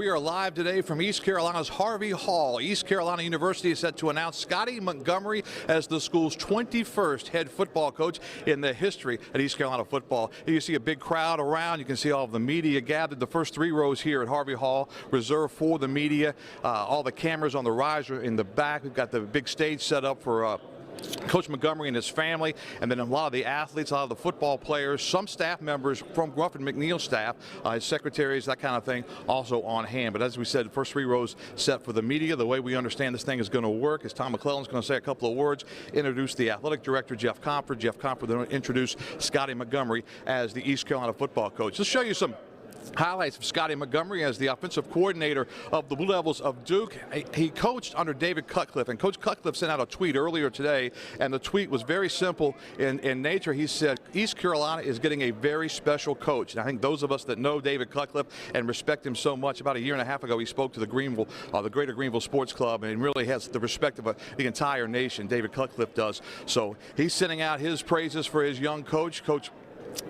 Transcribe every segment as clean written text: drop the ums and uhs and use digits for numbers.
we are live today from East Carolina's Harvey Hall. East Carolina University is set to announce Scottie Montgomery as the school's 21st head football coach in the history at East Carolina football. You see a big crowd around. You can see all of the media gathered. The first 3 rows here at Harvey Hall reserved for the media. All the cameras on the riser in the back. We've got the big stage set up for Coach Montgomery and his family, and then a lot of the athletes, a lot of the football players, some staff members from Gruffin McNeil's staff, his secretaries, that kind of thing, also on hand. But as we said, the first 3 rows set for the media. The way we understand this thing is going to work is Tom McClellan's going to say a couple of words, introduce the athletic director, Jeff Comfort. Jeff Comfort then introduce Scottie Montgomery as the East Carolina football coach. Let's show you some highlights of Scottie Montgomery as the offensive coordinator of the Blue Devils of Duke. He coached under David Cutcliffe, and Coach Cutcliffe sent out a tweet earlier today, and the tweet was very simple in nature. He said, East Carolina is getting a very special coach. And I think those of us that know David Cutcliffe and respect him so much, about a year and a half ago, he spoke to the Greenville, the Greater Greenville Sports Club, and really has the respect of the entire nation. David Cutcliffe does. So he's sending out his praises for his young coach, Coach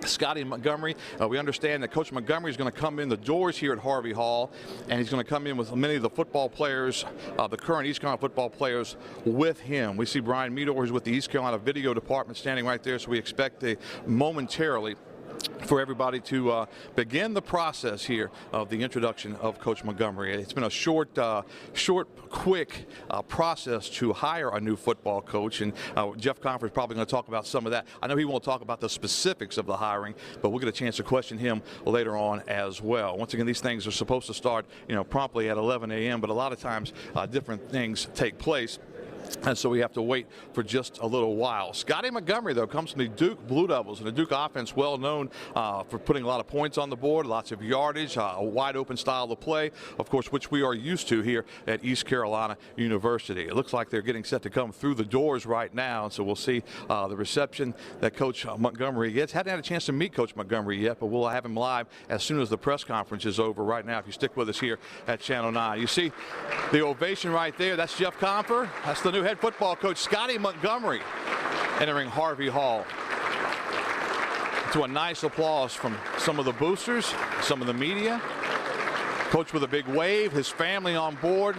Scottie Montgomery. We understand that Coach Montgomery is going to come in the doors here at Harvey Hall, and he's going to come in with many of the football players, the current East Carolina football players, with him. We see Brian Meador, who's with the East Carolina video department, standing right there, so we expect momentarily for everybody to begin the process here of the introduction of Coach Montgomery. It's been a short, quick process to hire a new football coach, and Jeff Comfort is probably going to talk about some of that. I know he won't talk about the specifics of the hiring, but we'll get a chance to question him later on as well. Once again, these things are supposed to start, promptly at 11 a.m., but a lot of times different things take place. And so we have to wait for just a little while. Scottie Montgomery, though, comes from the Duke Blue Devils, and the Duke offense well known for putting a lot of points on the board, lots of yardage, a wide open style of play, of course, which we are used to here at East Carolina University. It looks like they're getting set to come through the doors right now, and so we'll see the reception that Coach Montgomery gets. Hadn't had a chance to meet Coach Montgomery yet, but we'll have him live as soon as the press conference is over right now, if you stick with us here at Channel 9. You see the ovation right there. That's Jeff Comfort. That's the new head football coach, Scottie Montgomery, entering Harvey Hall. To a nice applause from some of the boosters, some of the media. Coach with a big wave, his family on board,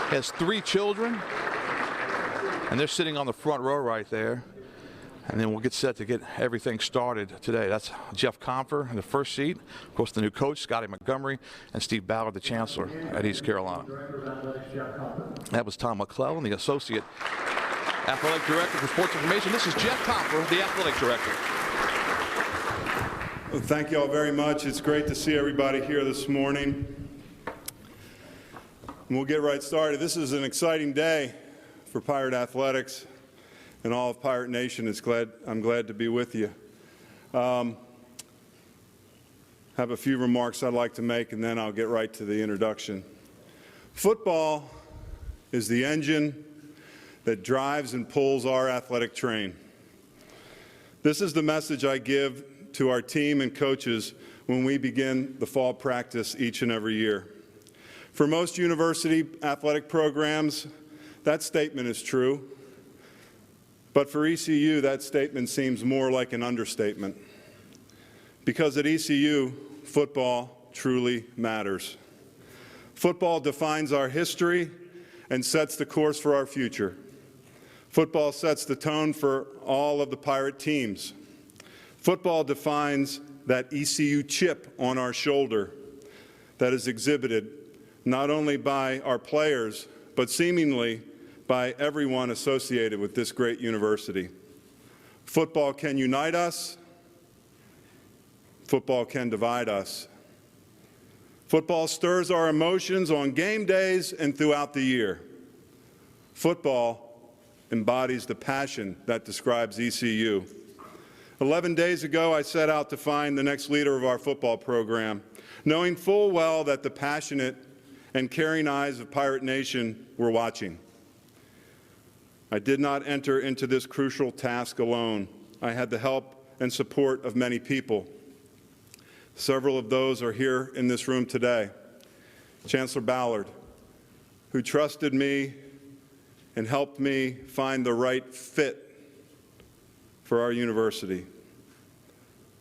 has 3 children, and they're sitting on the front row right there. And then we'll get set to get everything started today. That's Jeff Comfort in the first seat. Of course, the new coach, Scottie Montgomery, and Steve Ballard, the chancellor at East Carolina. That was Tom McClellan, the associate athletic director for sports information. This is Jeff Comfort, the athletic director. Well, thank you all very much. It's great to see everybody here this morning. And we'll get right started. This is an exciting day for Pirate Athletics and all of Pirate Nation. I'm glad to be with you. Have a few remarks I'd like to make, and then I'll get right to the introduction. Football is the engine that drives and pulls our athletic train. This is the message I give to our team and coaches when we begin the fall practice each and every year. For most university athletic programs, that statement is true. But for ECU, that statement seems more like an understatement. Because at ECU, football truly matters. Football defines our history and sets the course for our future. Football sets the tone for all of the Pirate teams. Football defines that ECU chip on our shoulder that is exhibited not only by our players, but seemingly by everyone associated with this great university. Football can unite us. Football can divide us. Football stirs our emotions on game days and throughout the year. Football embodies the passion that describes ECU. 11 days ago, I set out to find the next leader of our football program, knowing full well that the passionate and caring eyes of Pirate Nation were watching. I did not enter into this crucial task alone. I had the help and support of many people. Several of those are here in this room today. Chancellor Ballard, who trusted me and helped me find the right fit for our university.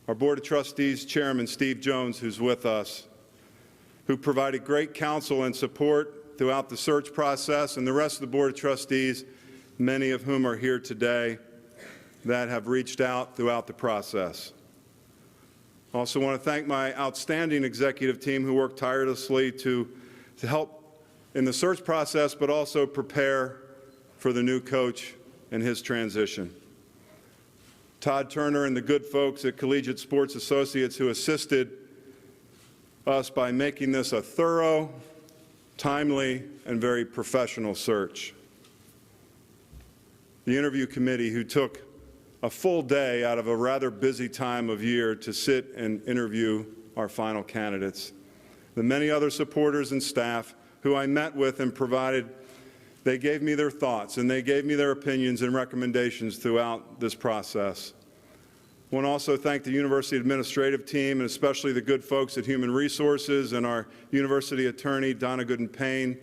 Our Board of Trustees Chairman Steve Jones, who's with us. who provided great counsel and support throughout the search process, and the rest of the Board of Trustees, many of whom are here today, that have reached out throughout the process. I also want to thank my outstanding executive team who worked tirelessly to help in the search process, but also prepare for the new coach and his transition. Todd Turner and the good folks at Collegiate Sports Associates who assisted us by making this a thorough, timely, and very professional search. The interview committee who took a full day out of a rather busy time of year to sit and interview our final candidates. The many other supporters and staff who I met with and they gave me their thoughts and they gave me their opinions and recommendations throughout this process. I want to also thank the university administrative team and especially the good folks at Human Resources and our university attorney, Donna Gooden-Payne.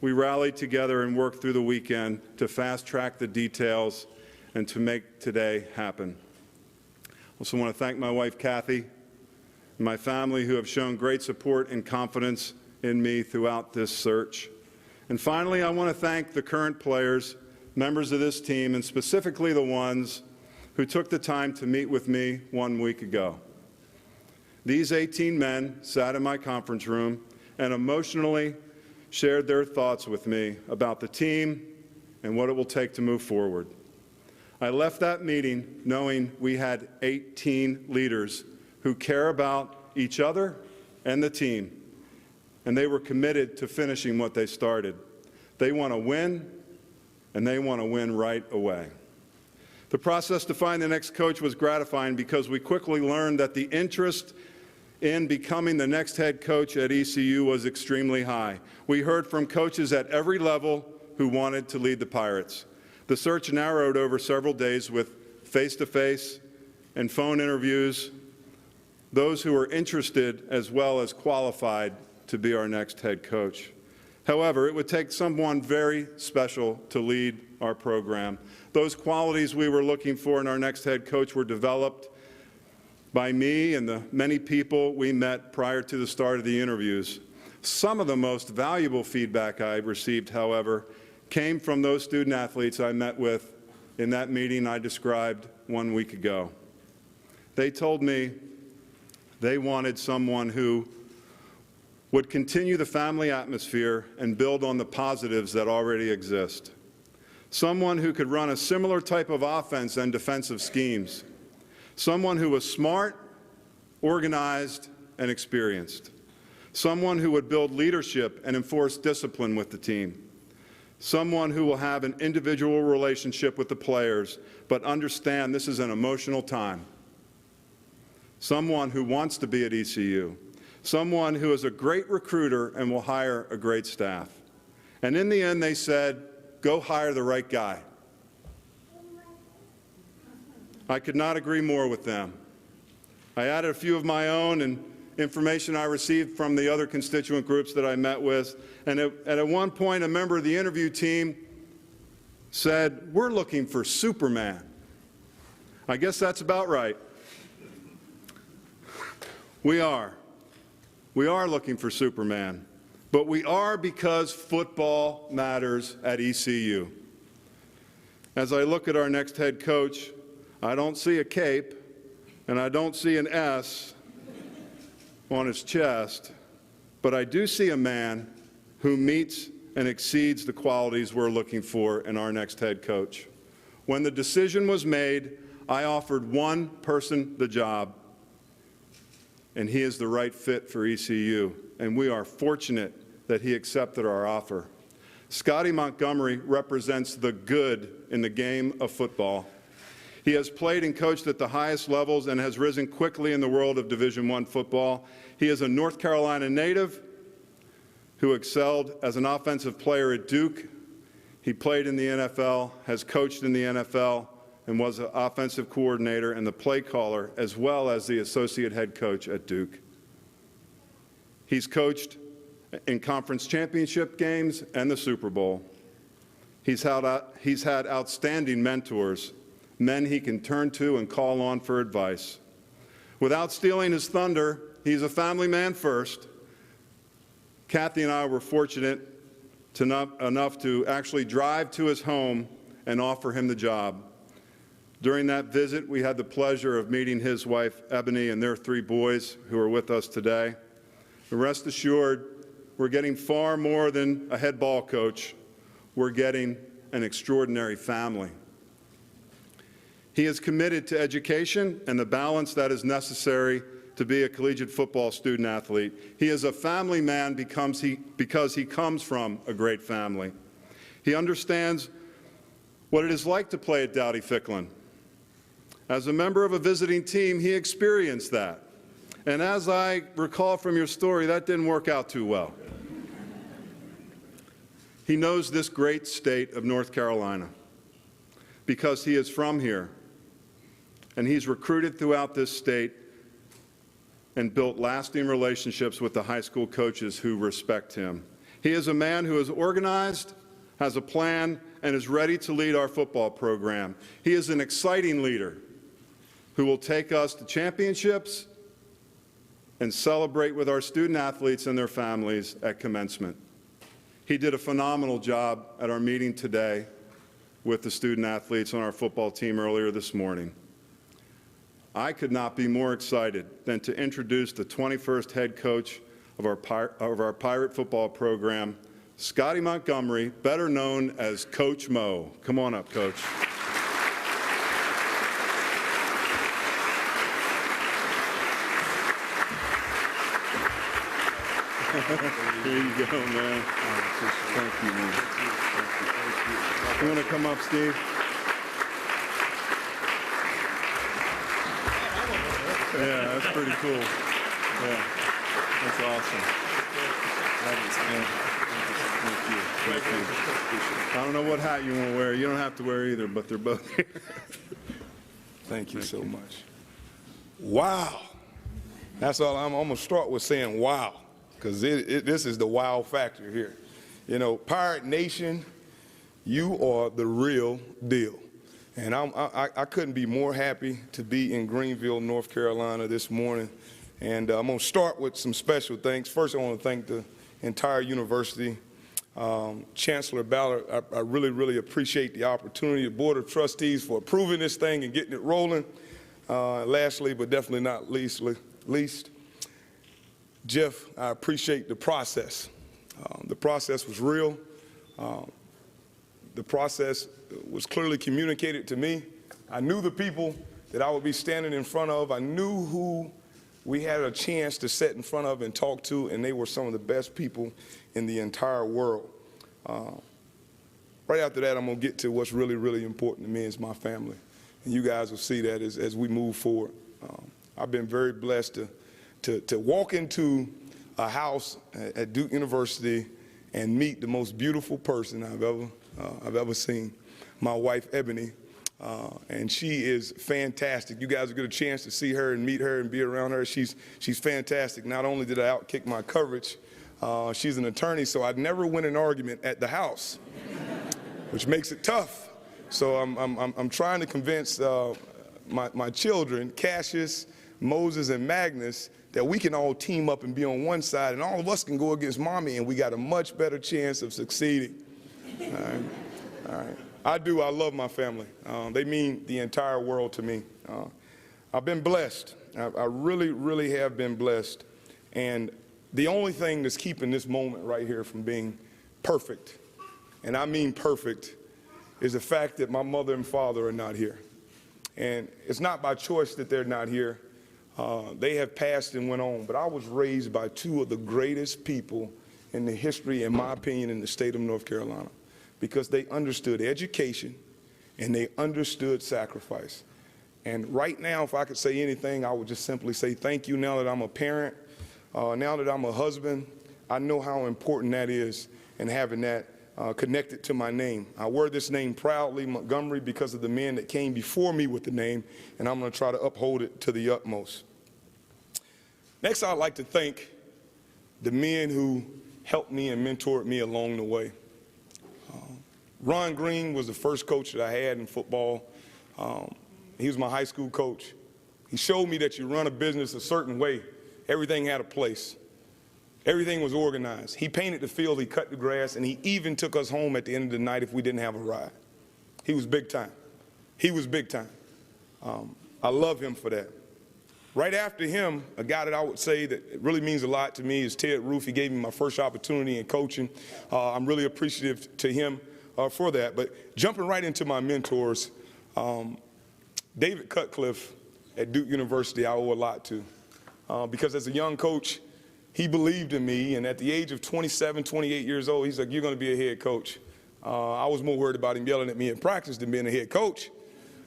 We rallied together and worked through the weekend to fast-track the details and to make today happen. I also want to thank my wife, Kathy, and my family who have shown great support and confidence in me throughout this search. And finally, I want to thank the current players, members of this team, and specifically the ones who took the time to meet with me 1 week ago. These 18 men sat in my conference room and emotionally shared their thoughts with me about the team and what it will take to move forward. I left that meeting knowing we had 18 leaders who care about each other and the team, and they were committed to finishing what they started. They want to win, and they want to win right away. The process to find the next coach was gratifying because we quickly learned that the interest in becoming the next head coach at ECU was extremely high. We heard from coaches at every level who wanted to lead the Pirates. The search narrowed over several days with face-to-face and phone interviews, those who were interested as well as qualified to be our next head coach. However, it would take someone very special to lead our program. Those qualities we were looking for in our next head coach were developed by me and the many people we met prior to the start of the interviews. Some of the most valuable feedback I received, however, came from those student athletes I met with in that meeting I described 1 week ago. They told me they wanted someone who would continue the family atmosphere and build on the positives that already exist. Someone who could run a similar type of offense and defensive schemes. Someone who was smart, organized, and experienced. Someone who would build leadership and enforce discipline with the team. Someone who will have an individual relationship with the players, but understand this is an emotional time. Someone who wants to be at ECU. Someone who is a great recruiter and will hire a great staff. And in the end, they said, go hire the right guy. I could not agree more with them. I added a few of my own and information I received from the other constituent groups that I met with. And at one point, a member of the interview team said, we're looking for Superman. I guess that's about right. We are. We are looking for Superman. But we are because football matters at ECU. As I look at our next head coach, I don't see a cape, and I don't see an S on his chest, but I do see a man who meets and exceeds the qualities we're looking for in our next head coach. When the decision was made, I offered one person the job, and he is the right fit for ECU, and we are fortunate that he accepted our offer. Scottie Montgomery represents the good in the game of football. He has played and coached at the highest levels and has risen quickly in the world of Division I football. He is a North Carolina native who excelled as an offensive player at Duke. He played in the NFL, has coached in the NFL, and was an offensive coordinator and the play caller, as well as the associate head coach at Duke. He's coached in conference championship games and the Super Bowl. He's had outstanding mentors, men he can turn to and call on for advice. Without stealing his thunder, he's a family man first, Kathy and I were fortunate enough to actually drive to his home and offer him the job. During that visit, we had the pleasure of meeting his wife, Ebony, and their 3 boys who are with us today. And rest assured, we're getting far more than a head ball coach. We're getting an extraordinary family. He is committed to education and the balance that is necessary to be a collegiate football student athlete. He is a family man because he comes from a great family. He understands what it is like to play at Dowdy-Ficklin. As a member of a visiting team, he experienced that. And as I recall from your story, that didn't work out too well. He knows this great state of North Carolina because he is from here, and he's recruited throughout this state and built lasting relationships with the high school coaches who respect him. He is a man who is organized, has a plan, and is ready to lead our football program. He is an exciting leader who will take us to championships and celebrate with our student athletes and their families at commencement. He did a phenomenal job at our meeting today with the student athletes on our football team earlier this morning. I could not be more excited than to introduce the 21st head coach of our Pirate football program, Scottie Montgomery, better known as Coach Mo. Come on up, Coach. Here you go, man. Thank you, man. You want to come up, Steve? Yeah, that's pretty cool. Yeah, that's awesome. Thank you. I don't know what hat you want to wear. You don't have to wear either, but they're both here. Thank you so much. Wow. That's all. I'm going to start with saying wow, because this is the wow factor here. You know, Pirate Nation, you are the real deal. And I couldn't be more happy to be in Greenville, North Carolina this morning. And I'm going to start with some special thanks. First, I want to thank the entire university. Chancellor Ballard, I really, really appreciate the opportunity. The Board of Trustees for approving this thing and getting it rolling. Lastly, but definitely not least, Jeff, I appreciate the process. The process was real. The process was clearly communicated to me. I knew the people that I would be standing in front of. I knew who we had a chance to sit in front of and talk to, and they were some of the best people in the entire world. Right after that, I'm going to get to what's really, really important to me is my family. And you guys will see that as we move forward. I've been very blessed to walk into a house at Duke University and meet the most beautiful person I've ever seen, my wife, Ebony. And she is fantastic. You guys will get a chance to see her and meet her and be around her. She's fantastic. Not only did I outkick my coverage, she's an attorney, so I'd never win an argument at the house, which makes it tough. So I'm trying to convince my children, Cassius, Moses, and Magnus, that we can all team up and be on one side, and all of us can go against Mommy, and we got a much better chance of succeeding. All right. I love my family. They mean the entire world to me. I've been blessed. I really, really have been blessed. And the only thing that's keeping this moment right here from being perfect, and I mean perfect, is the fact that my mother and father are not here. And it's not by choice that they're not here. They have passed and went on, but I was raised by two of the greatest people in the history, in my opinion, in the state of North Carolina, because they understood education and they understood sacrifice. And right now, if I could say anything, I would just simply say thank you. Now that I'm a parent, now that I'm a husband, I know how important that is, and having that connected to my name. I wear this name proudly, Montgomery, because of the men that came before me with the name, and I'm going to try to uphold it to the utmost. Next, I'd like to thank the men who helped me and mentored me along the way. Ron Green was the first coach that I had in football. He was my high school coach. He showed me that you run a business a certain way. Everything had a place. Everything was organized. He painted the field, he cut the grass, and he even took us home at the end of the night if we didn't have a ride. He was big time. He was big time. I love him for that. Right after him, a guy that I would say that really means a lot to me is Ted Roof. He gave me my first opportunity in coaching. I'm really appreciative to him for that. But jumping right into my mentors, David Cutcliffe at Duke University I owe a lot to. Because as a young coach, he believed in me, and at the age of 27, 28 years old, he's like, you're going to be a head coach. I was more worried about him yelling at me in practice than being a head coach.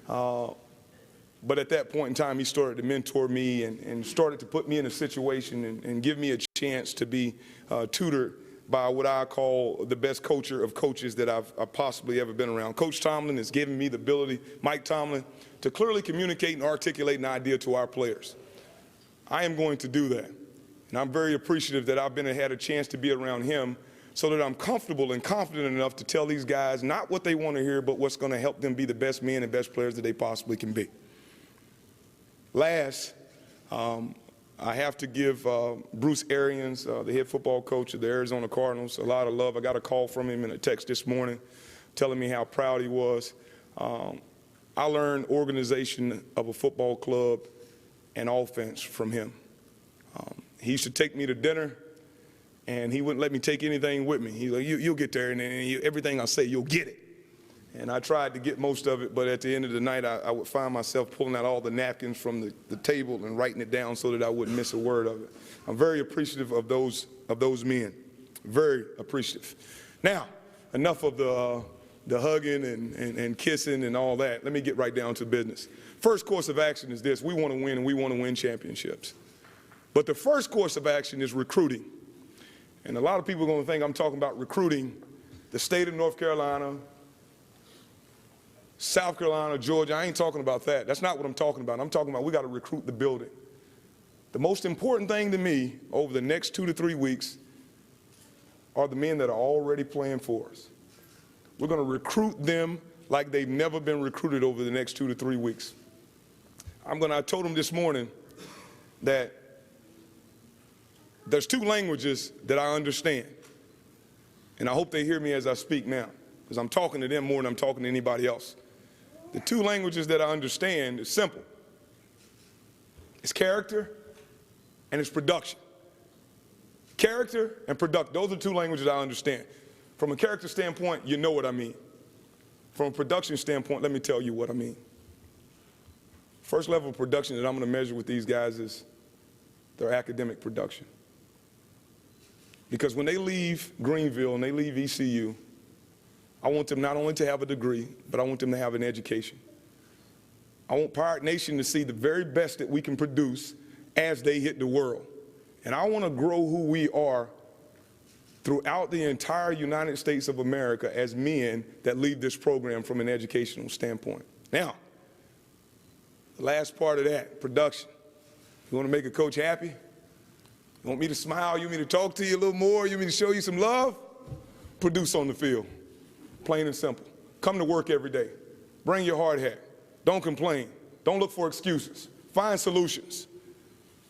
But at that point in time, he started to mentor me and started to put me in a situation and give me a chance to be tutored by what I call the best coacher of coaches that I've possibly ever been around. Coach Tomlin has given me the ability, Mike Tomlin, to clearly communicate and articulate an idea to our players. I am going to do that. And I'm very appreciative that I've had a chance to be around him so that I'm comfortable and confident enough to tell these guys not what they want to hear, but what's going to help them be the best men and best players that they possibly can be. Last, I have to give Bruce Arians, the head football coach of the Arizona Cardinals, a lot of love. I got a call from him in a text this morning telling me how proud he was. I learned organization of a football club and offense from him. He used to take me to dinner, and he wouldn't let me take anything with me. He's like, you'll get there, and everything I say, you'll get it. And I tried to get most of it, but at the end of the night, I would find myself pulling out all the napkins from the table and writing it down so that I wouldn't miss a word of it. I'm very appreciative of those men, very appreciative. Now, enough of the hugging and kissing and all that. Let me get right down to business. First course of action is this. We want to win, and we want to win championships. But the first course of action is recruiting. And a lot of people are going to think I'm talking about recruiting the state of North Carolina, South Carolina, Georgia. I ain't talking about that. That's not what I'm talking about. I'm talking about we got to recruit the building. The most important thing to me over the next 2 to 3 weeks are the men that are already playing for us. We're going to recruit them like they've never been recruited over the next 2 to 3 weeks. I told them this morning that there's 2 languages that I understand. And I hope they hear me as I speak now, because I'm talking to them more than I'm talking to anybody else. The 2 languages that I understand is simple. It's character and it's production. Character and production, those are 2 languages I understand. From a character standpoint, you know what I mean. From a production standpoint, let me tell you what I mean. First level of production that I'm going to measure with these guys is their academic production. Because when they leave Greenville and they leave ECU, I want them not only to have a degree, but I want them to have an education. I want Pirate Nation to see the very best that we can produce as they hit the world. And I want to grow who we are throughout the entire United States of America as men that leave this program from an educational standpoint. Now, the last part of that, production. You want to make a coach happy? You want me to smile? You want me to talk to you a little more? You want me to show you some love? Produce on the field. Plain and simple. Come to work every day. Bring your hard hat. Don't complain. Don't look for excuses. Find solutions.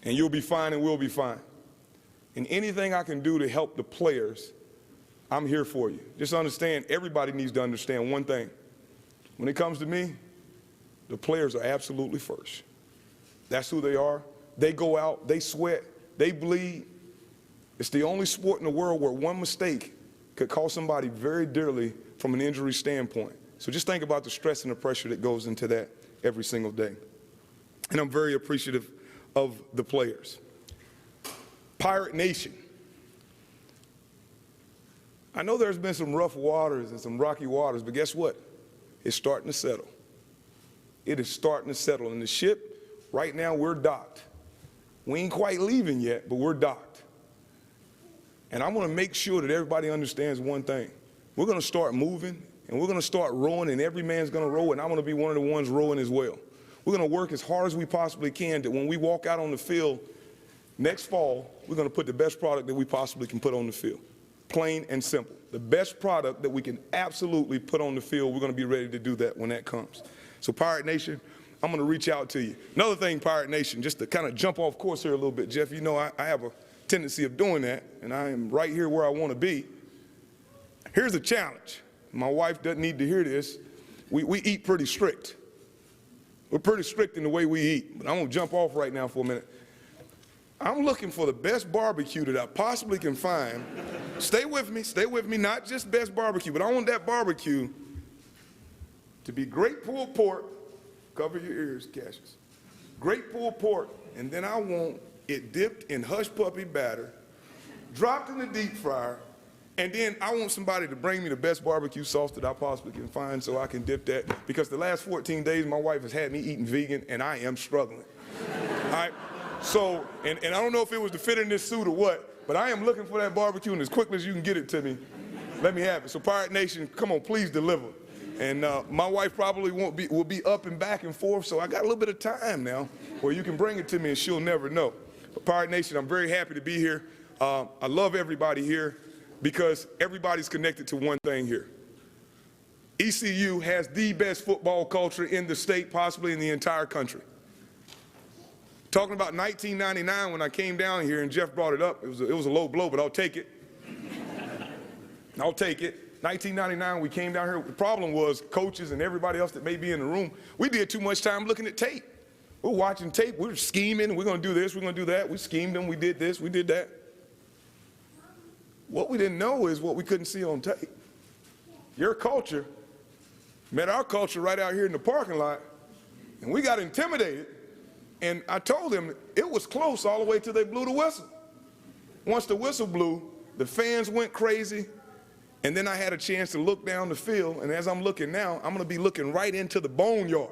And you'll be fine and we'll be fine. And anything I can do to help the players, I'm here for you. Just understand, everybody needs to understand one thing. When it comes to me, the players are absolutely first. That's who they are. They go out, they sweat, they bleed. It's the only sport in the world where one mistake could cost somebody very dearly from an injury standpoint. So just think about the stress and the pressure that goes into that every single day. And I'm very appreciative of the players. Pirate Nation. I know there's been some rough waters and some rocky waters, but guess what? It's starting to settle. It is starting to settle. And the ship, right now, we're docked. We ain't quite leaving yet, but we're docked. And I want to make sure that everybody understands one thing. We're going to start moving, and we're going to start rowing, and every man's going to row, and I'm going to be one of the ones rowing as well. We're going to work as hard as we possibly can that when we walk out on the field next fall, we're going to put the best product that we possibly can put on the field. Plain and simple. The best product that we can absolutely put on the field, we're going to be ready to do that when that comes. So Pirate Nation, I'm going to reach out to you. Another thing, Pirate Nation, just to kind of jump off course here a little bit, Jeff, you know I have a tendency of doing that, and I am right here where I want to be. Here's a challenge. My wife doesn't need to hear this. We eat pretty strict. We're pretty strict in the way we eat, but I'm going to jump off right now for a minute. I'm looking for the best barbecue that I possibly can find. Stay with me, not just best barbecue, but I want that barbecue to be great pulled pork. Cover your ears, Cassius. Great pulled pork, and then I want it dipped in hush puppy batter, dropped in the deep fryer, and then I want somebody to bring me the best barbecue sauce that I possibly can find so I can dip that, because the last 14 days my wife has had me eating vegan, and I am struggling. All right? So, and I don't know if it was to fit in this suit or what, but I am looking for that barbecue, and as quickly as you can get it to me, let me have it. So Pirate Nation, come on, please deliver. And my wife probably will be up and back and forth, so I got a little bit of time now where you can bring it to me and she'll never know. But Pirate Nation, I'm very happy to be here. I love everybody here because everybody's connected to one thing here. ECU has the best football culture in the state, possibly in the entire country. Talking about 1999 when I came down here, and Jeff brought it up, it was a low blow, but I'll take it. I'll take it. 1999, we came down here. The problem was coaches and everybody else that may be in the room, we did too much time looking at tape. We're watching tape. We're scheming. We're going to do this. We're going to do that. We schemed them. We did this. We did that. What we didn't know is what we couldn't see on tape. Your culture met our culture right out here in the parking lot, and we got intimidated. And I told them it was close all the way till they blew the whistle. Once the whistle blew, the fans went crazy, and then I had a chance to look down the field, and as I'm looking now, I'm going to be looking right into the boneyard.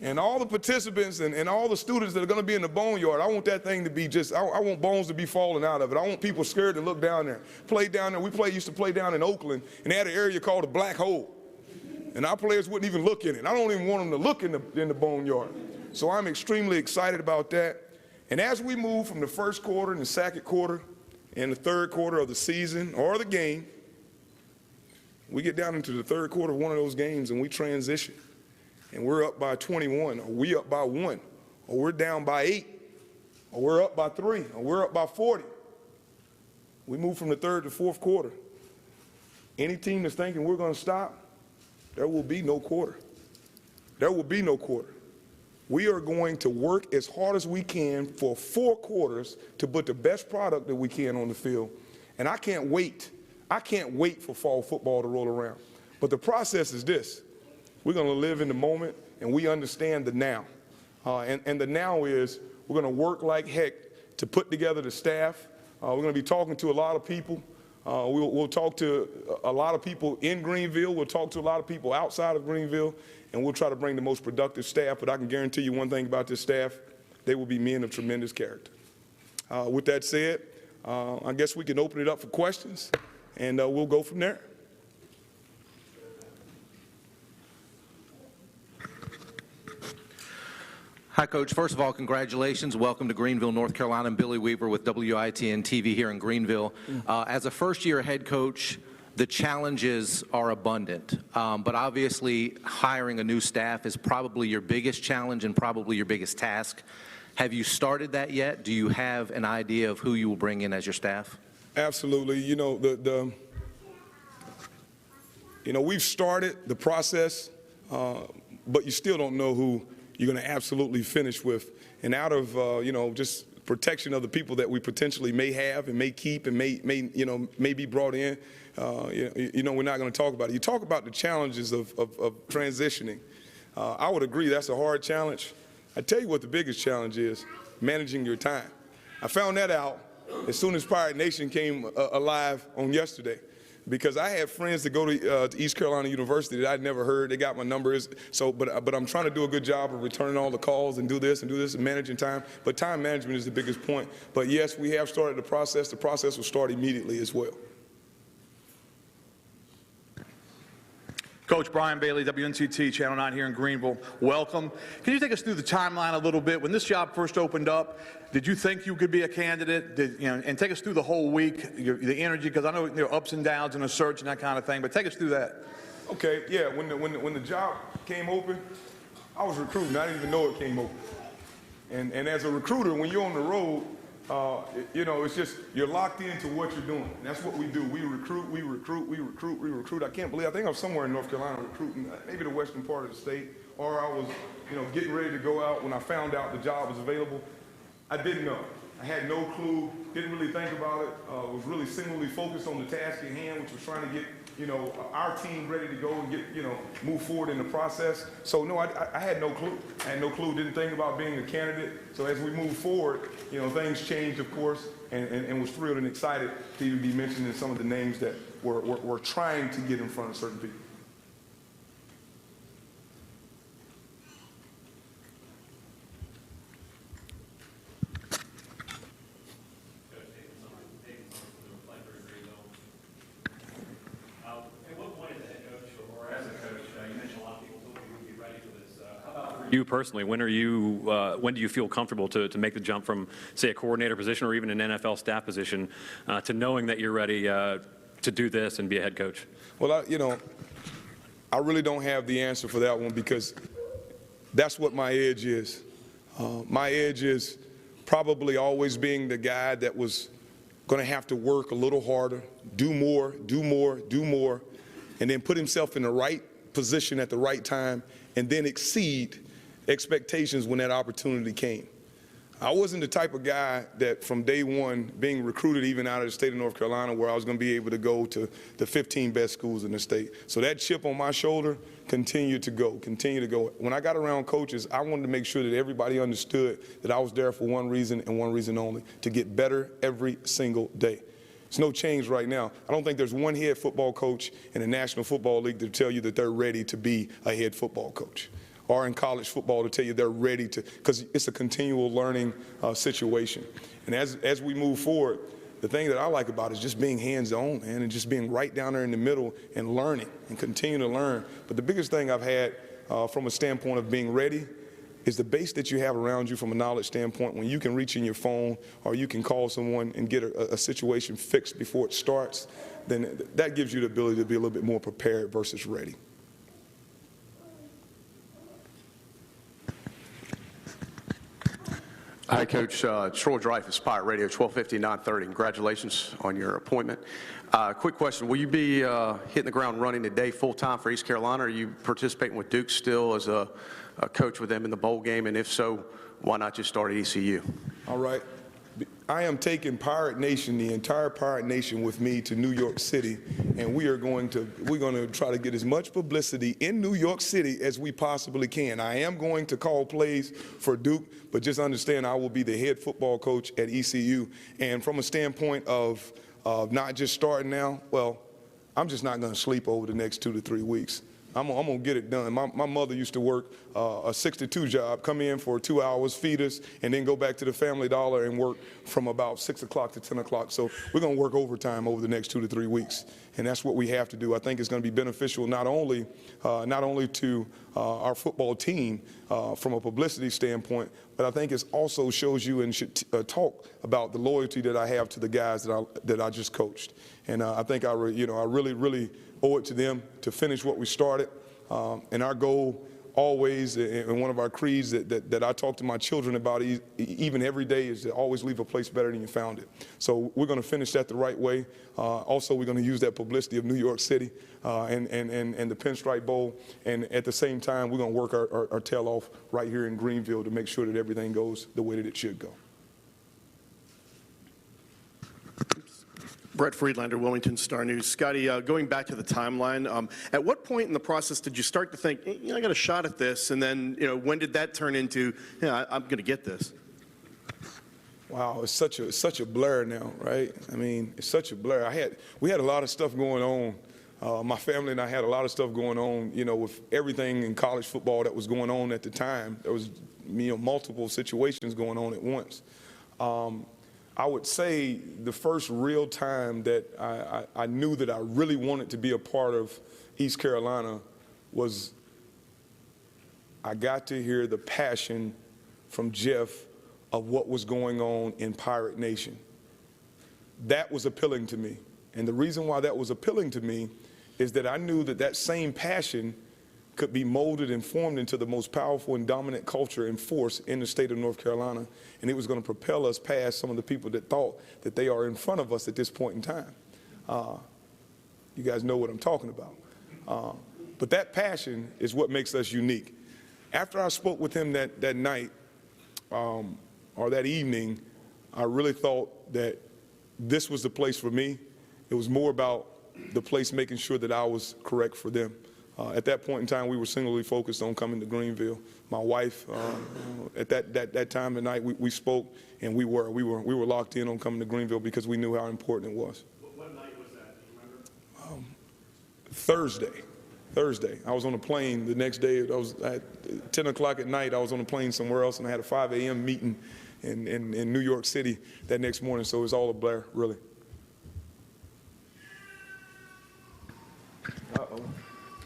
And all the participants and all the students that are going to be in the boneyard, I want that thing to be just, I want bones to be falling out of it. I want people scared to look down there. Play down there. Used to play down in Oakland, and they had an area called the Black Hole. And our players wouldn't even look in it. I don't even want them to look in the boneyard. So I'm extremely excited about that. And as we move from the first quarter and the second quarter and the third quarter of the season or the game, we get down into the third quarter of one of those games and we transition. And we're up by 21, or we up by 1, or we're down by 8, or we're up by 3, or we're up by 40. We move from the third to fourth quarter. Any team that's thinking we're going to stop, there will be no quarter. There will be no quarter. We are going to work as hard as we can for 4 quarters to put the best product that we can on the field. And I can't wait. I can't wait for fall football to roll around. But the process is this. We're going to live in the moment, and we understand the now. And the now is we're going to work like heck to put together the staff. We're going to be talking to a lot of people. We'll talk to a lot of people in Greenville. We'll talk to a lot of people outside of Greenville, and we'll try to bring the most productive staff. But I can guarantee you one thing about this staff, they will be men of tremendous character. With that said, I guess we can open it up for questions, and we'll go from there. Hi, Coach. First of all, congratulations. Welcome to Greenville, North Carolina. I'm Billy Weaver with WNCT-TV here in Greenville. As a first-year head coach, the challenges are abundant, but obviously hiring a new staff is probably your biggest challenge and probably your biggest task. Have you started that yet? Do you have an idea of who you will bring in as your staff? Absolutely. You know, we've started the process, but you still don't know who you're going to absolutely finish with. And out of, just protection of the people that we potentially may have and may keep and may be brought in, we're not going to talk about it. You talk about the challenges of transitioning. I would agree that's a hard challenge. I tell you what the biggest challenge is, managing your time. I found that out as soon as Pirate Nation came alive on yesterday, because I had friends that go to East Carolina University that I'd never heard. They got my numbers. So, but I'm trying to do a good job of returning all the calls and do this and managing time. But time management is the biggest point. But yes, we have started the process. The process will start immediately as well. Coach Brian Bailey, WNCT, Channel 9 here in Greenville. Welcome. Can you take us through the timeline a little bit? When this job first opened up, did you think you could be a candidate? And take us through the whole week, the energy, because I know there are ups and downs in a search and that kind of thing, but take us through that. Okay, yeah, when the job came open, I was recruiting. I didn't even know it came open. And as a recruiter, when you're on the road, You know, it's just you're locked into what you're doing. And that's what we do. We recruit, we recruit, we recruit, we recruit. I can't believe, I think I'm somewhere in North Carolina recruiting, maybe the western part of the state, or I was, you know, getting ready to go out when I found out the job was available. I didn't know. I had no clue, didn't really think about it, was really singularly focused on the task at hand, which was trying to get, you know, our team ready to go and get, you know, move forward in the process. So no, I had no clue. I had no clue, didn't think about being a candidate. So as we move forward, you know, things changed, of course, and was thrilled and excited to even be mentioned in some of the names that we're trying to get in front of certain people. You personally, when do you feel comfortable to make the jump from, say, a coordinator position or even an NFL staff position to knowing that you're ready to do this and be a head coach? Well, you know, I really don't have the answer for that one because that's what my edge is. My edge is probably always being the guy that was going to have to work a little harder, do more, and then put himself in the right position at the right time and then exceed expectations when that opportunity came. I wasn't the type of guy that from day one, being recruited even out of the state of North Carolina, where I was going to be able to go to the 15 best schools in the state. So that chip on my shoulder continued to go. When I got around coaches, I wanted to make sure that everybody understood that I was there for one reason and one reason only, to get better every single day. There's no change right now. I don't think there's one head football coach in the National Football League to tell you that they're ready to be a head football coach, or in college football to tell you they're ready to, because it's a continual learning situation. And as we move forward, the thing that I like about it is just being hands-on, man, and just being right down there in the middle and learning and continue to learn. But the biggest thing I've had from a standpoint of being ready is the base that you have around you from a knowledge standpoint. When you can reach in your phone or you can call someone and get a situation fixed before it starts, then that gives you the ability to be a little bit more prepared versus ready. Hi, Coach. Troy Dreyfus, Pirate Radio, 1250, 930. Congratulations on your appointment. Quick question. Will you be hitting the ground running today full-time for East Carolina? Or are you participating with Duke still as a coach with them in the bowl game? And if so, why not just start at ECU? All right. I am taking Pirate Nation, the entire Pirate Nation, with me to New York City, and we're going to try to get as much publicity in New York City as we possibly can. I am going to call plays for Duke, but just understand I will be the head football coach at ECU. And from a standpoint of not just starting now, well, I'm just not going to sleep over the next 2 to 3 weeks. I'm going to get it done. My mother used to work a 6-to-2 job, come in for 2 hours, feed us, and then go back to the Family Dollar and work from about 6 o'clock to 10 o'clock. So we're going to work overtime over the next 2 to 3 weeks, and that's what we have to do. I think it's going to be beneficial not only to our football team from a publicity standpoint, but I think it also shows you and should talk about the loyalty that I have to the guys that I just coached. And I think I really owe it to them to finish what we started. And our goal always, and one of our creeds that I talk to my children about even every day, is to always leave a place better than you found it. So we're going to finish that the right way. Also, we're going to use that publicity of New York City and the Pinstripe Bowl. And at the same time, we're going to work our tail off right here in Greenville to make sure that everything goes the way that it should go. Brett Friedlander, Wilmington Star News. Scottie, going back to the timeline, at what point in the process did you start to think, I got a shot at this, and then, when did that turn into, I'm going to get this? Wow, it's such a blur now, right? I mean, it's such a blur. We had a lot of stuff going on. My family and I had a lot of stuff going on, with everything in college football that was going on at the time. There was, multiple situations going on at once. I would say the first real time that I knew that I really wanted to be a part of East Carolina was I got to hear the passion from Jeff of what was going on in Pirate Nation. That was appealing to me. And the reason why that was appealing to me is that I knew that same passion could be molded and formed into the most powerful and dominant culture and force in the state of North Carolina, and it was going to propel us past some of the people that thought that they are in front of us at this point in time. You guys know what I'm talking about. But that passion is what makes us unique. After I spoke with him that night, or that evening, I really thought that this was the place for me. It was more about the place making sure that I was correct for them. At that point in time, we were singularly focused on coming to Greenville. My wife, at that time of night, we spoke, and we were locked in on coming to Greenville because we knew how important it was. What night was that? Do you remember? Thursday. I was on a plane the next day. I was at 10 o'clock at night. I was on a plane somewhere else, and I had a 5 a.m. meeting in New York City that next morning. So it was all a blur, really.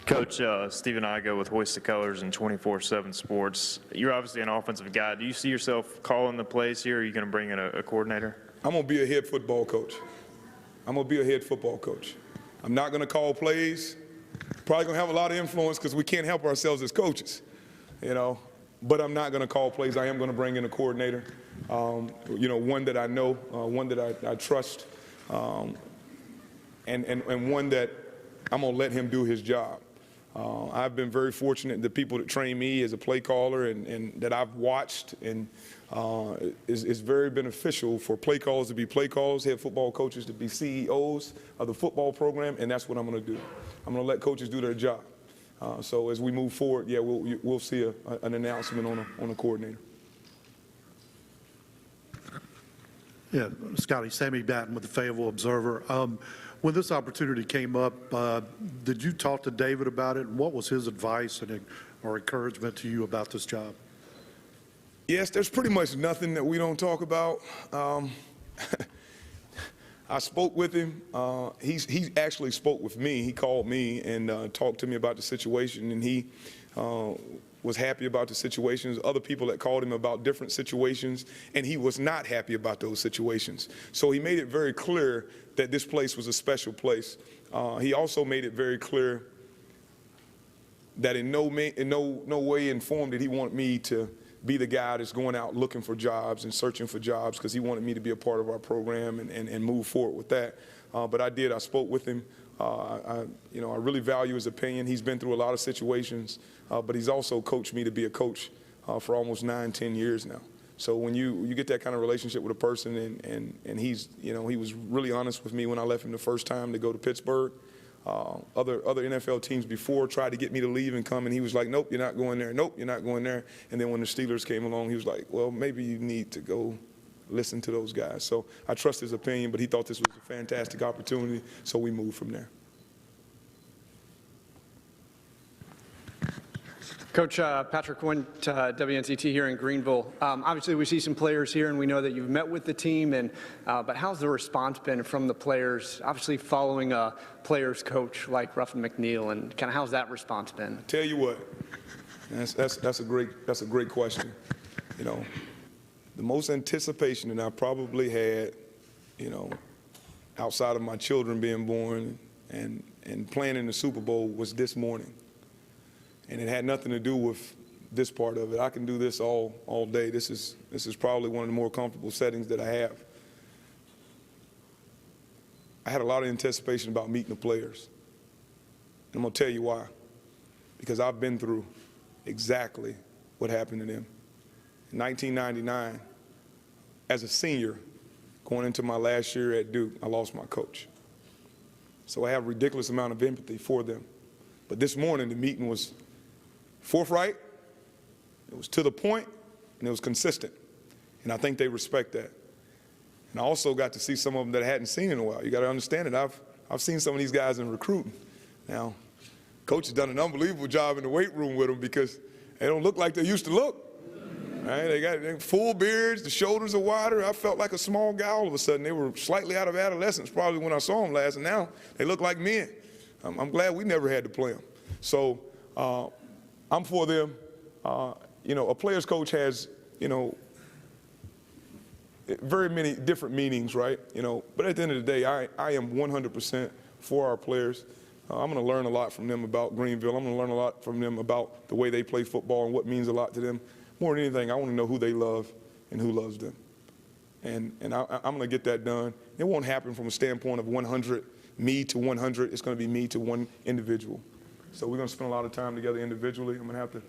Coach, Stephen Igo with Hoist the Colors and 24/7 Sports. You're obviously an offensive guy. Do you see yourself calling the plays here, or are you going to bring in a coordinator? I'm going to be a head football coach. I'm not going to call plays. Probably going to have a lot of influence because we can't help ourselves as coaches, you know. But I'm not going to call plays. I am going to bring in a coordinator, you know, one that I know, one that I trust, and one that I'm going to let him do his job. I've been very fortunate. The people that train me as a play caller and that I've watched and is very beneficial for play callers to be play callers, head football coaches to be CEOs of the football program, and that's what I'm going to do. I'm going to let coaches do their job. So as we move forward, yeah, we'll see an announcement on a coordinator. Yeah, Scottie, Sammy Batten with the Fayetteville Observer. When this opportunity came up, did you talk to David about it, and what was his advice or encouragement to you about this job? Yes, there's pretty much nothing that we don't talk about. I spoke with him. He actually spoke with me. He called me and talked to me about the situation, and he was happy about the situations. Other people that called him about different situations, and he was not happy about those situations. So he made it very clear that this place was a special place. He also made it very clear that in no way informed did he want me to be the guy that's going out looking for jobs and searching for jobs, because he wanted me to be a part of our program and move forward with that. But I did. I spoke with him. I really value his opinion. He's been through a lot of situations, but he's also coached me to be a coach for almost 9-10 years now. So when you get that kind of relationship with a person, and he's, he was really honest with me when I left him the first time to go to Pittsburgh. Other NFL teams before tried to get me to leave and come, and he was like, nope, you're not going there. Nope, you're not going there. And then when the Steelers came along, he was like, well, maybe you need to go listen to those guys. So I trust his opinion, but he thought this was a fantastic opportunity, so we moved from there. Coach, Patrick Wynn, WNCT here in Greenville. Obviously, we see some players here, and we know that you've met with the team. But how's the response been from the players? Obviously, following a players coach like Ruffin McNeil, and kind of how's that response been? Tell you what, that's a great question. The most anticipation that I probably had, outside of my children being born and playing in the Super Bowl was this morning. And it had nothing to do with this part of it. I can do this all day. This is probably one of the more comfortable settings that I have. I had a lot of anticipation about meeting the players. And I'm going to tell you why. Because I've been through exactly what happened to them. In 1999, as a senior, going into my last year at Duke, I lost my coach. So I have a ridiculous amount of empathy for them. But this morning, the meeting was forthright, it was to the point, and it was consistent. And I think they respect that. And I also got to see some of them that I hadn't seen in a while. You got to understand that I've seen some of these guys in recruiting. Now, coach has done an unbelievable job in the weight room with them because they don't look like they used to look. Right? They got full beards, the shoulders are wider. I felt like a small guy all of a sudden. They were slightly out of adolescence probably when I saw them last, and now they look like men. I'm glad we never had to play them. So I'm for them. A player's coach has, very many different meanings, right? But at the end of the day, I am 100% for our players. I'm going to learn a lot from them about Greenville. I'm going to learn a lot from them about the way they play football and what means a lot to them. More than anything, I want to know who they love and who loves them. And I'm going to get that done. It won't happen from a standpoint of 100, me to 100. It's going to be me to one individual. So we're going to spend a lot of time together individually. I'm going to have to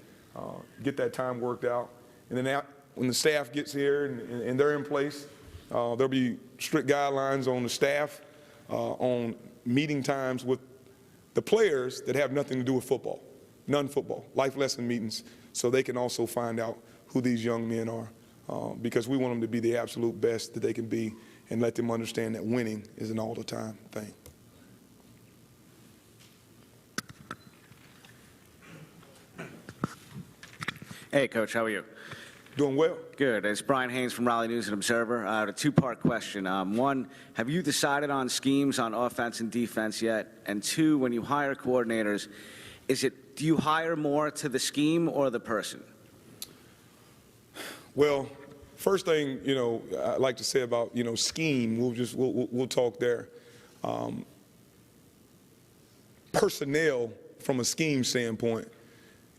get that time worked out. And then when the staff gets here and they're in place, there'll be strict guidelines on the staff on meeting times with the players that have nothing to do with football, non-football, life lesson meetings, so they can also find out who these young men are, because we want them to be the absolute best that they can be and let them understand that winning is an all-the-time thing. Hey, Coach, how are you? Doing well. Good. It's Brian Haynes from Raleigh News and Observer. I have a two-part question. One, have you decided on schemes on offense and defense yet? And two, when you hire coordinators, do you hire more to the scheme or the person? Well, first thing, I'd like to say about, scheme, we'll talk there. Personnel from a scheme standpoint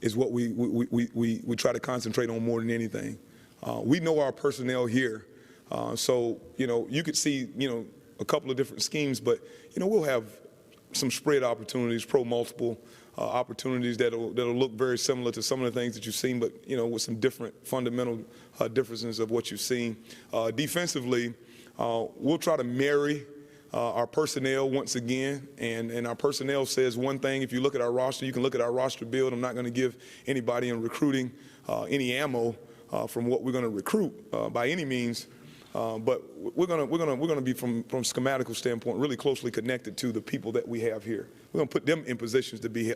is what we try to concentrate on more than anything. We know our personnel here, so you could see a couple of different schemes, but we'll have some spread opportunities, multiple opportunities that'll look very similar to some of the things that you've seen, but with some different fundamental differences of what you've seen. Defensively, we'll try to marry our personnel once again, and our personnel says one thing. If you look at our roster, you can look at our roster build. I'm not going to give anybody in recruiting any ammo from what we're going to recruit by any means, but we're going to be from schematical standpoint really closely connected to the people that we have here. We're going to put them in positions to be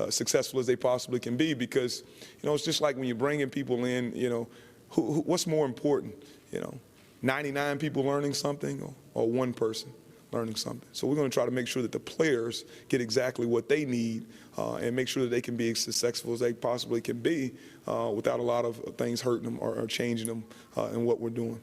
successful as they possibly can be, because it's just like when you bring in people in, what's more important, 99 people learning something or one person learning something. So we're going to try to make sure that the players get exactly what they need and make sure that they can be as successful as they possibly can be without a lot of things hurting them or changing them in what we're doing.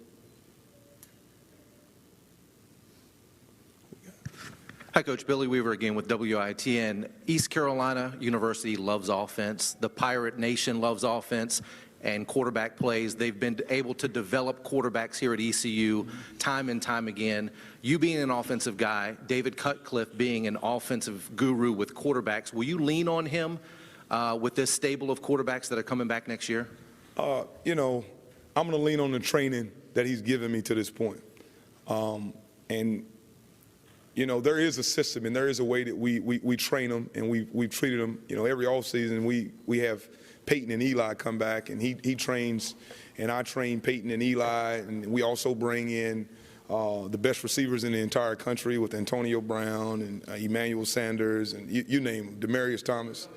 Hi, Coach. Billy Weaver again with WITN. East Carolina University loves offense. The Pirate Nation loves offense and quarterback plays. They've been able to develop quarterbacks here at ECU time and time again. You being an offensive guy, David Cutcliffe being an offensive guru with quarterbacks, will you lean on him with this stable of quarterbacks that are coming back next year? I'm going to lean on the training that he's given me to this point. There is a system and there is a way that we train them, and we've treated them, every offseason we have Peyton and Eli come back, and he trains, and I train Peyton and Eli, and we also bring in the best receivers in the entire country with Antonio Brown and Emmanuel Sanders and you name them, Demarius Thomas.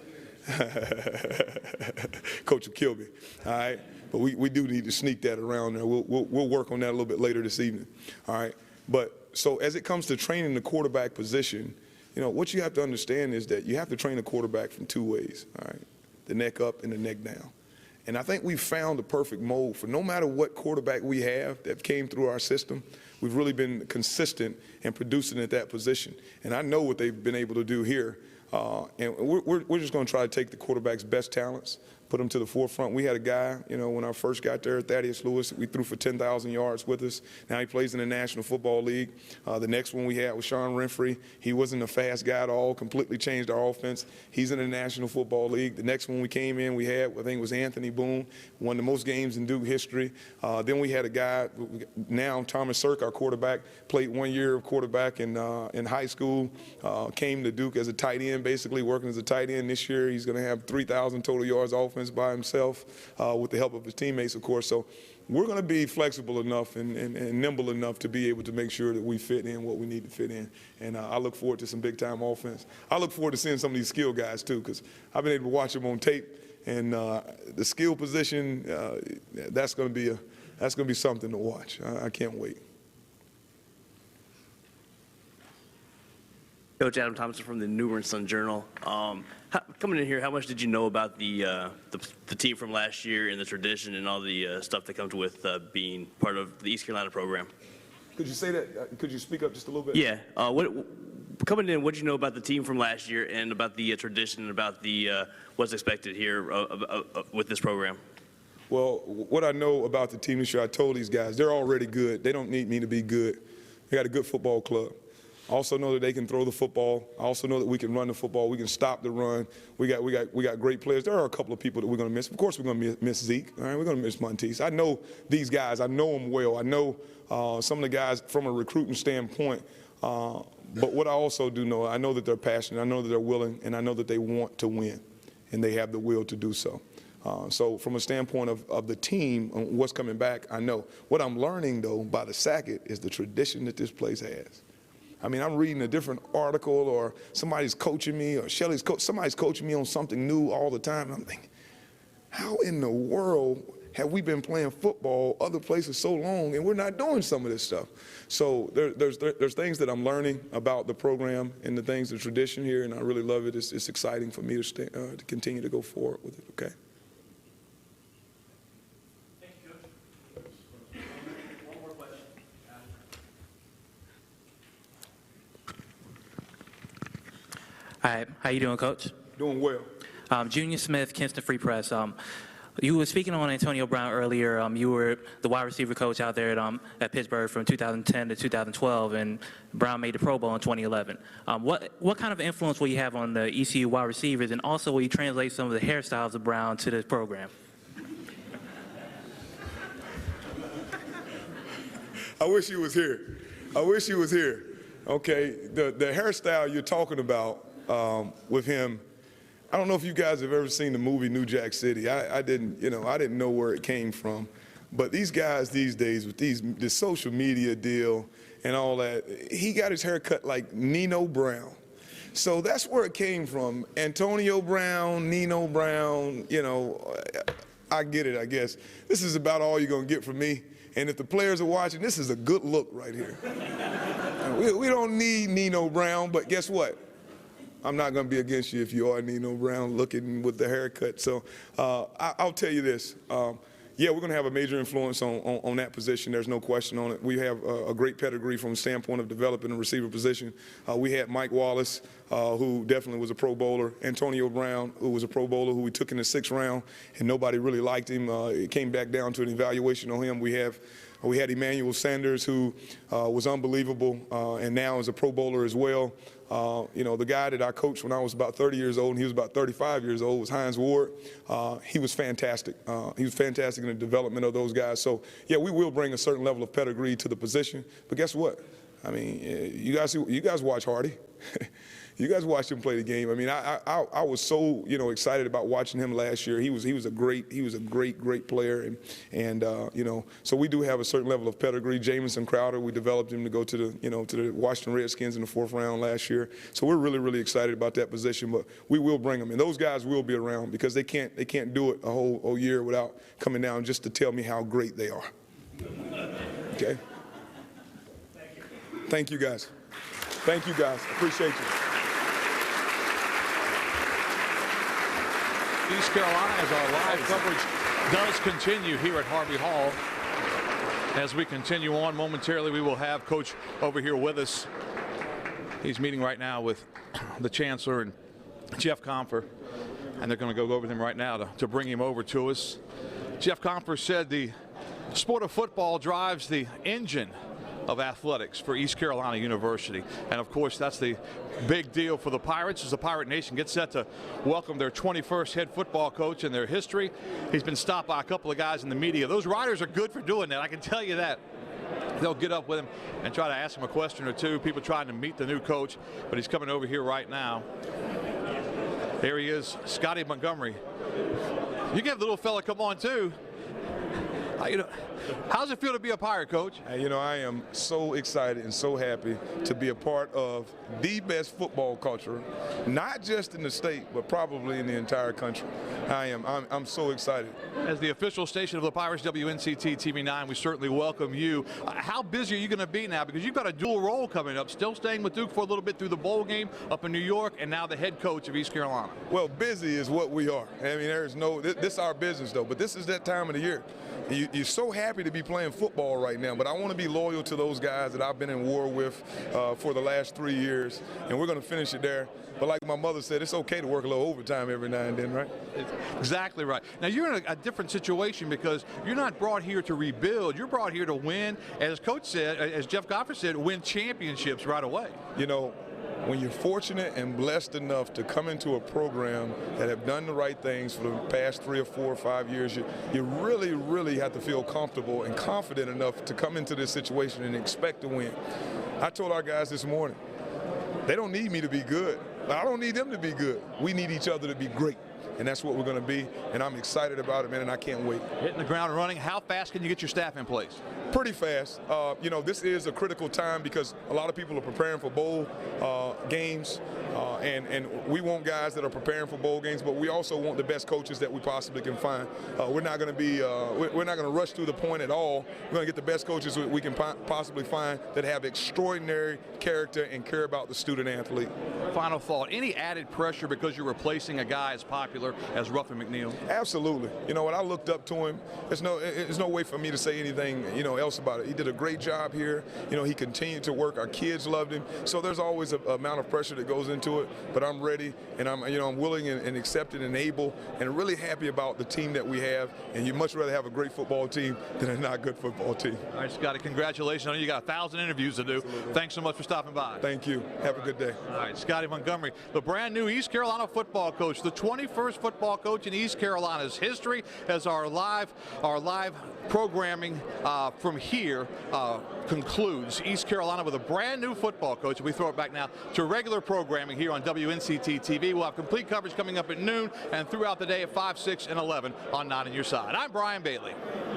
Coach will kill me, all right? But we do need to sneak that around there. We'll work on that a little bit later this evening, all right? But so as it comes to training the quarterback position, what you have to understand is that you have to train a quarterback from two ways, all right? The neck up and the neck down. And I think we've found the perfect mold for no matter what quarterback we have that came through our system, we've really been consistent in producing at that position. And I know what they've been able to do here. And we're just going to try to take the quarterback's best talents, put them to the forefront. We had a guy, when I first got there, Thaddeus Lewis, we threw for 10,000 yards with us. Now he plays in the National Football League. The next one we had was Sean Renfrey. He wasn't a fast guy at all, completely changed our offense. He's in the National Football League. The next one we came in, we had, I think it was Anthony Boone, won the most games in Duke history. Then we had a guy, now Thomas Sirk, our quarterback, played 1 year of quarterback in high school, came to Duke as a tight end, basically working as a tight end. This year he's going to have 3,000 total yards offense by himself with the help of his teammates, of course. So we're going to be flexible enough and nimble enough to be able to make sure that we fit in what we need to fit in. And I look forward to some big-time offense. I look forward to seeing some of these skill guys, too, because I've been able to watch them on tape. And the skill position, that's going to be something to watch. I can't wait. Coach Adam Thompson from the New Orleans Sun-Journal. Coming in here, how much did you know about the team from last year and the tradition and all the stuff that comes with being part of the East Carolina program? Could you say that? Could you speak up just a little bit? Yeah. coming in, what did you know about the team from last year and about the tradition and about the what's expected here with this program? Well, what I know about the team this year, I told these guys, they're already good. They don't need me to be good. They got a good football club. I also know that they can throw the football. I also know that we can run the football. We can stop the run. We got great players. There are a couple of people that we're going to miss. Of course, we're going to miss Zeke. All right, we're going to miss Montez. I know these guys. I know them well. I know some of the guys from a recruiting standpoint. But what I also do know, I know that they're passionate. I know that they're willing, and I know that they want to win, and they have the will to do so. So from a standpoint of the team, what's coming back, I know. What I'm learning, though, by the Sackett is the tradition that this place has. I mean, I'm reading a different article, or somebody's coaching me, or somebody's coaching me on something new all the time. And I'm thinking, how in the world have we been playing football other places so long and we're not doing some of this stuff? So there's things that I'm learning about the program and the things, the tradition here, and I really love it. It's exciting for me to continue to go forward with it, okay? Hi, how you doing, Coach? Doing well. Junior Smith, Kinston Free Press. You were speaking on Antonio Brown earlier. You were the wide receiver coach out there at Pittsburgh from 2010 to 2012, and Brown made the Pro Bowl in 2011. What kind of influence will you have on the ECU wide receivers, and also will you translate some of the hairstyles of Brown to this program? I wish he was here. I wish he was here. Okay, the hairstyle you're talking about with him, I don't know if you guys have ever seen the movie New Jack City. I didn't know where it came from, but these guys these days with the social media deal and all that, he got his hair cut like Nino Brown. So that's where it came from. Antonio Brown, Nino Brown, I get it, I guess. This is about all you're gonna get from me. And if the players are watching, this is a good look right here. We don't need Nino Brown, but guess what? I'm not going to be against you if you are Nino Brown looking with the haircut. So I'll tell you this. Yeah, we're going to have a major influence on that position. There's no question on it. We have a great pedigree from the standpoint of developing a receiver position. We had Mike Wallace, who definitely was a Pro Bowler. Antonio Brown, who was a Pro Bowler, who we took in the 6th round, and nobody really liked him. It came back down to an evaluation on him. We had Emmanuel Sanders, who was unbelievable, and now is a Pro Bowler as well. The guy that I coached when I was about 30 years old and he was about 35 years old was Hines Ward. He was fantastic. He was fantastic in the development of those guys. So, yeah, we will bring a certain level of pedigree to the position. But guess what? I mean, you guys watch Hardy. You guys watched him play the game. I mean, I was so excited about watching him last year. He was a great player, and so we do have a certain level of pedigree. Jamison Crowder, we developed him to go to the Washington Redskins in the 4th round last year. So we're really excited about that position. But we will bring them, and those guys will be around because they can't do it a whole year without coming down just to tell me how great they are. Okay. Thank you guys. Thank you guys. Appreciate you. East Carolina, as our live coverage does continue here at Harvey Hall. As we continue on momentarily, we will have Coach over here with us. He's meeting right now with the Chancellor and Jeff Comfer, and they're going to go over him right now to bring him over to us. Jeff Comfer said the sport of football drives the engine of athletics for East Carolina University. And of course, that's the big deal for the Pirates as the Pirate Nation gets set to welcome their 21st head football coach in their history. He's been stopped by a couple of guys in the media. Those writers are good for doing that, I can tell you that. They'll get up with him and try to ask him a question or two, people trying to meet the new coach, but he's coming over here right now. There he is, Scottie Montgomery. You can have the little fella come on too. How's it feel to be a Pirate, Coach? I am so excited and so happy to be a part of the best football culture, not just in the state, but probably in the entire country. I'm so excited. As the official station of the Pirates, WNCT-TV 9, we certainly welcome you. How busy are you going to be now? Because you've got a dual role coming up, still staying with Duke for a little bit through the bowl game up in New York, and now the head coach of East Carolina. Well, busy is what we are. I mean, this is our business, though, but this is that time of the year. you're so happy to be playing football right now, but I want to be loyal to those guys that I've been in war with for the last 3 years, and we're going to finish it there. But like my mother said, it's okay to work a little overtime every now and then, right? Exactly right. Now, you're in a different situation because you're not brought here to rebuild. You're brought here to win, as Coach said, as Jeff Goffard said, win championships right away. You know, when you're fortunate and blessed enough to come into a program that have done the right things for the past 3 or 4 or 5 years, you really, really have to feel comfortable and confident enough to come into this situation and expect to win. I told our guys this morning, they don't need me to be good. I don't need them to be good. We need each other to be great. And that's what we're going to be, and I'm excited about it, man, and I can't wait. Hitting the ground running, how fast can you get your staff in place? Pretty fast. You know, this is a critical time because a lot of people are preparing for bowl games, and we want guys that are preparing for bowl games, but we also want the best coaches that we possibly can find. We're not going to be, we're not going to rush through the point at all. We're going to get the best coaches we can possibly find that have extraordinary character and care about the student athlete. Final thought, any added pressure because you're replacing a guy as popular as Ruffin McNeil? Absolutely. You know, when I looked up to him, there's no way for me to say anything, you know, else about it. He did a great job here. You know, he continued to work. Our kids loved him. So there's always an amount of pressure that goes into it, but I'm ready, and I'm willing and accepted and able and really happy about the team that we have, and you'd much rather have a great football team than a not good football team. All right, Scottie, congratulations. I know you got 1,000 interviews to do. Absolutely. Thanks so much for stopping by. Thank you. Have a good day. All right, Scottie Montgomery, the brand new East Carolina football coach, the 21st football coach in East Carolina's history, as our live programming from here concludes. East Carolina with a brand new football coach. We throw it back now to regular programming here on WNCT-TV. We'll have complete coverage coming up at noon and throughout the day at 5, 6, and 11 on 9 on Your Side. I'm Brian Bailey.